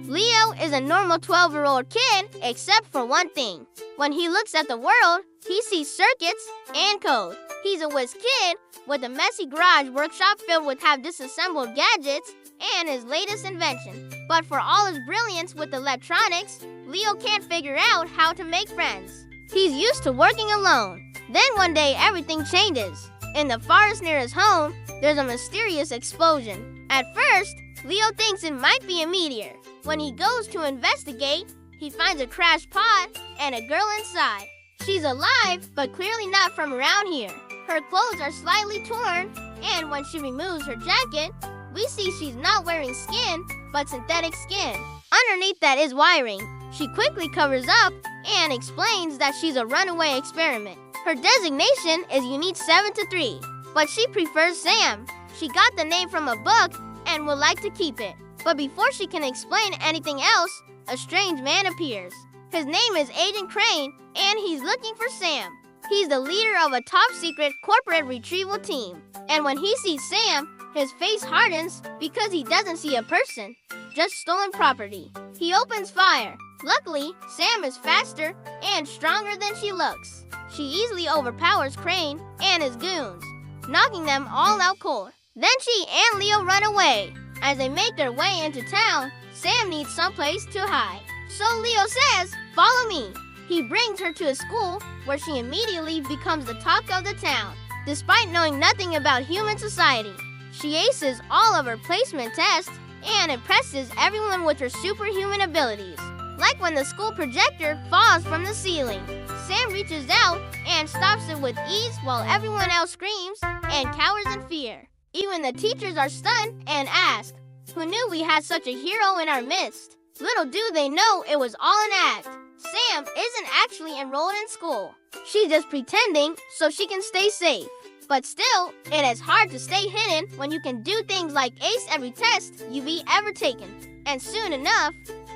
Leo is a normal 12-year-old kid, except for one thing. When he looks at the world, he sees circuits and code. He's a whiz kid with a messy garage workshop filled with half disassembled gadgets and his latest invention. But for all his brilliance with electronics, Leo can't figure out how to make friends. He's used to working alone. Then one day, everything changes. In the forest near his home, there's a mysterious explosion. At first, Leo thinks it might be a meteor. When he goes to investigate, he finds a crashed pod and a girl inside. She's alive, but clearly not from around here. Her clothes are slightly torn, and when she removes her jacket, we see she's not wearing skin, but synthetic skin. Underneath that is wiring. She quickly covers up and explains that she's a runaway experiment. Her designation is Unit 7-3, but she prefers Sam. She got the name from a book and would like to keep it. But before she can explain anything else, a strange man appears. His name is Agent Crane, and he's looking for Sam. He's the leader of a top-secret corporate retrieval team. And when he sees Sam, his face hardens because he doesn't see a person, just stolen property. He opens fire. Luckily, Sam is faster and stronger than she looks. She easily overpowers Crane and his goons, knocking them all out cold. Then she and Leo run away. As they make their way into town, Sam needs someplace to hide. So Leo says, "Follow me." He brings her to a school where she immediately becomes the talk of the town. Despite knowing nothing about human society, she aces all of her placement tests and impresses everyone with her superhuman abilities. Like when the school projector falls from the ceiling, Sam reaches out and stops it with ease while everyone else screams and cowers in fear. Even the teachers are stunned and ask, "Who knew we had such a hero in our midst?" Little do they know it was all an act. Sam isn't actually enrolled in school. She's just pretending so she can stay safe. But still, it is hard to stay hidden when you can do things like ace every test you've ever taken. And soon enough,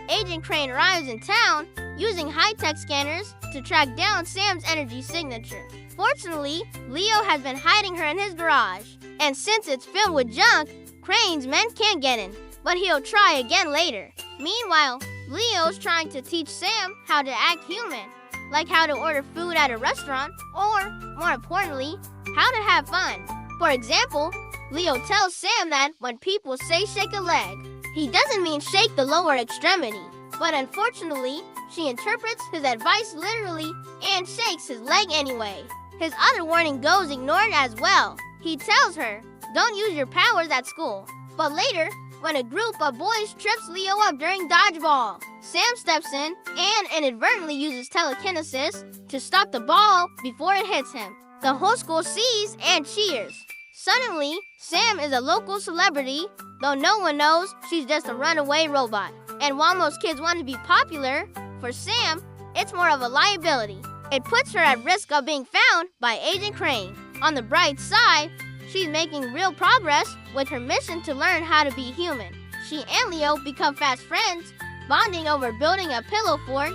Agent Crane arrives in town using high-tech scanners to track down Sam's energy signature. Fortunately, Leo has been hiding her in his garage. And since it's filled with junk, Crane's men can't get in. But he'll try again later. Meanwhile, Leo's trying to teach Sam how to act human, like how to order food at a restaurant, or, more importantly, how to have fun. For example, Leo tells Sam that when people say shake a leg, he doesn't mean shake the lower extremity. But unfortunately, she interprets his advice literally and shakes his leg anyway. His other warning goes ignored as well. He tells her, "Don't use your powers at school." But later, when a group of boys trips Leo up during dodgeball, Sam steps in and inadvertently uses telekinesis to stop the ball before it hits him. The whole school sees and cheers. Suddenly, Sam is a local celebrity, though no one knows she's just a runaway robot. And while most kids want to be popular, for Sam, it's more of a liability. It puts her at risk of being found by Agent Crane. On the bright side, she's making real progress with her mission to learn how to be human. She and Leo become fast friends, bonding over building a pillow fort,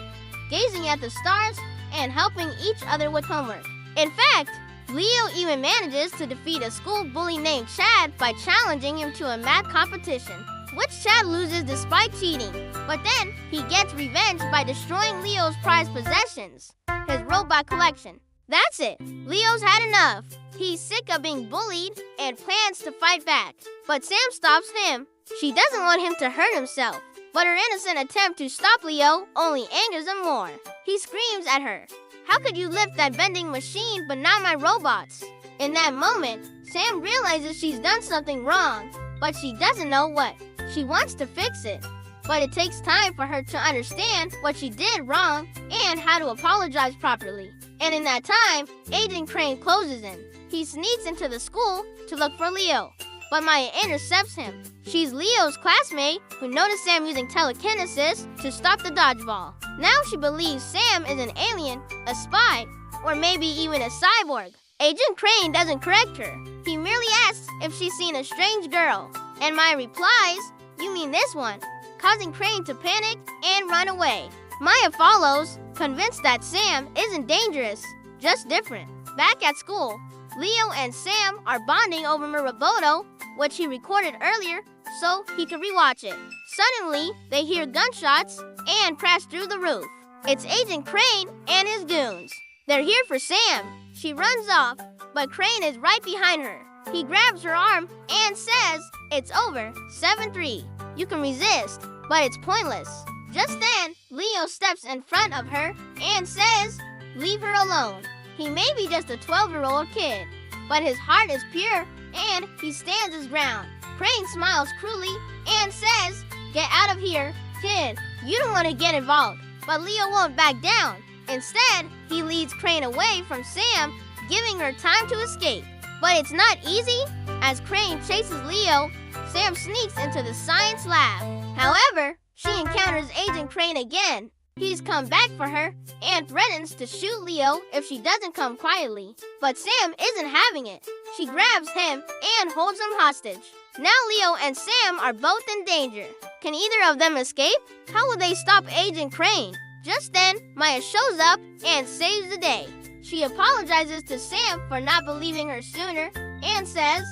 gazing at the stars, and helping each other with homework. In fact, Leo even manages to defeat a school bully named Chad by challenging him to a math competition, which Chad loses despite cheating. But then, he gets revenge by destroying Leo's prized possessions, his robot collection. That's it. Leo's had enough. He's sick of being bullied and plans to fight back. But Sam stops him. She doesn't want him to hurt himself. But her innocent attempt to stop Leo only angers him more. He screams at her, "How could you lift that bending machine but not my robots?" In that moment, Sam realizes she's done something wrong, but she doesn't know what. She wants to fix it. But it takes time for her to understand what she did wrong and how to apologize properly. And in that time, Agent Crane closes in. He sneaks into the school to look for Leo, but Maya intercepts him. She's Leo's classmate who noticed Sam using telekinesis to stop the dodgeball. Now she believes Sam is an alien, a spy, or maybe even a cyborg. Agent Crane doesn't correct her. He merely asks if she's seen a strange girl. And Maya replies, "You mean this one," causing Crane to panic and run away. Maya follows, convinced that Sam isn't dangerous, just different. Back at school, Leo and Sam are bonding over Miraboto, which he recorded earlier so he could rewatch it. Suddenly, they hear gunshots and crash through the roof. It's Agent Crane and his goons. They're here for Sam. She runs off, but Crane is right behind her. He grabs her arm and says, "It's over, 7-3. You can resist, but it's pointless." Just then, Leo steps in front of her and says, "Leave her alone." He may be just a 12-year-old kid, but his heart is pure and he stands his ground. Crane smiles cruelly and says, "Get out of here, kid. You don't want to get involved." But Leo won't back down. Instead, he leads Crane away from Sam, giving her time to escape. But it's not easy. As Crane chases Leo, Sam sneaks into the science lab. However, she encounters Agent Crane again. He's come back for her and threatens to shoot Leo if she doesn't come quietly. But Sam isn't having it. She grabs him and holds him hostage. Now Leo and Sam are both in danger. Can either of them escape? How will they stop Agent Crane? Just then, Maya shows up and saves the day. She apologizes to Sam for not believing her sooner and says,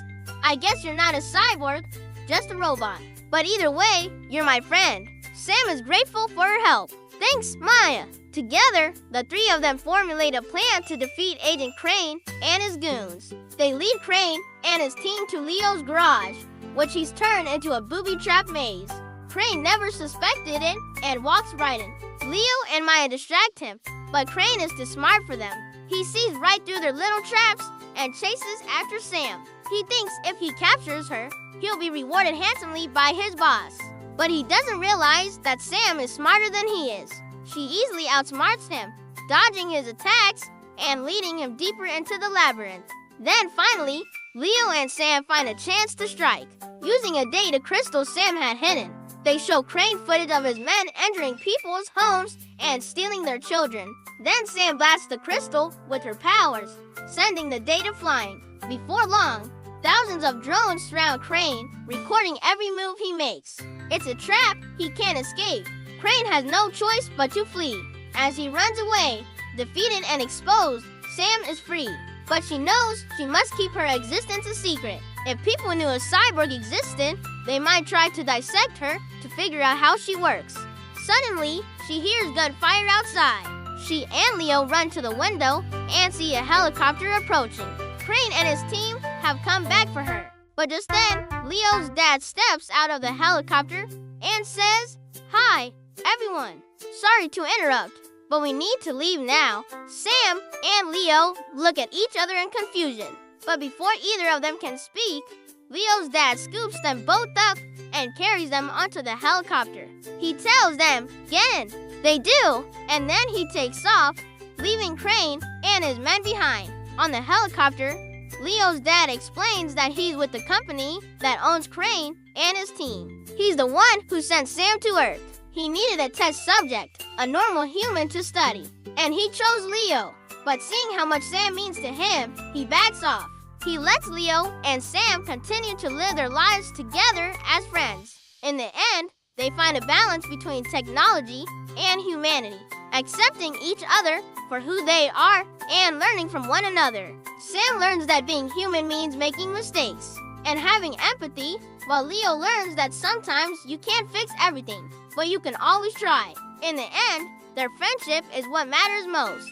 "I guess you're not a cyborg, just a robot. But either way, you're my friend." Sam is grateful for her help. "Thanks, Maya." Together, the three of them formulate a plan to defeat Agent Crane and his goons. They lead Crane and his team to Leo's garage, which he's turned into a booby-trap maze. Crane never suspected it and walks right in. Leo and Maya distract him, but Crane is too smart for them. He sees right through their little traps and chases after Sam. He thinks if he captures her, he'll be rewarded handsomely by his boss. But he doesn't realize that Sam is smarter than he is. She easily outsmarts him, dodging his attacks and leading him deeper into the labyrinth. Then finally, Leo and Sam find a chance to strike. Using a data crystal Sam had hidden, they show Crane footage of his men entering people's homes and stealing their children. Then Sam blasts the crystal with her powers, sending the data flying. Before long, thousands of drones surround Crane, recording every move he makes. It's a trap he can't escape. Crane has no choice but to flee. As he runs away, defeated and exposed, Sam is free. But she knows she must keep her existence a secret. If people knew a cyborg existed, they might try to dissect her to figure out how she works. Suddenly, she hears gunfire outside. She and Leo run to the window and see a helicopter approaching. Crane and his team have come back for her. But just then, Leo's dad steps out of the helicopter and says, "Hi, everyone. Sorry to interrupt, but we need to leave now." Sam and Leo look at each other in confusion. But before either of them can speak, Leo's dad scoops them both up and carries them onto the helicopter. He tells them, "Get in." They do, and then he takes off, leaving Crane and his men behind. On the helicopter, Leo's dad explains that he's with the company that owns Crane and his team. He's the one who sent Sam to Earth. He needed a test subject, a normal human to study, and he chose Leo. But seeing how much Sam means to him, he backs off. He lets Leo and Sam continue to live their lives together as friends. In the end, they find a balance between technology and humanity, accepting each other for who they are and learning from one another. Sam learns that being human means making mistakes and having empathy, while Leo learns that sometimes you can't fix everything, but you can always try. In the end, their friendship is what matters most.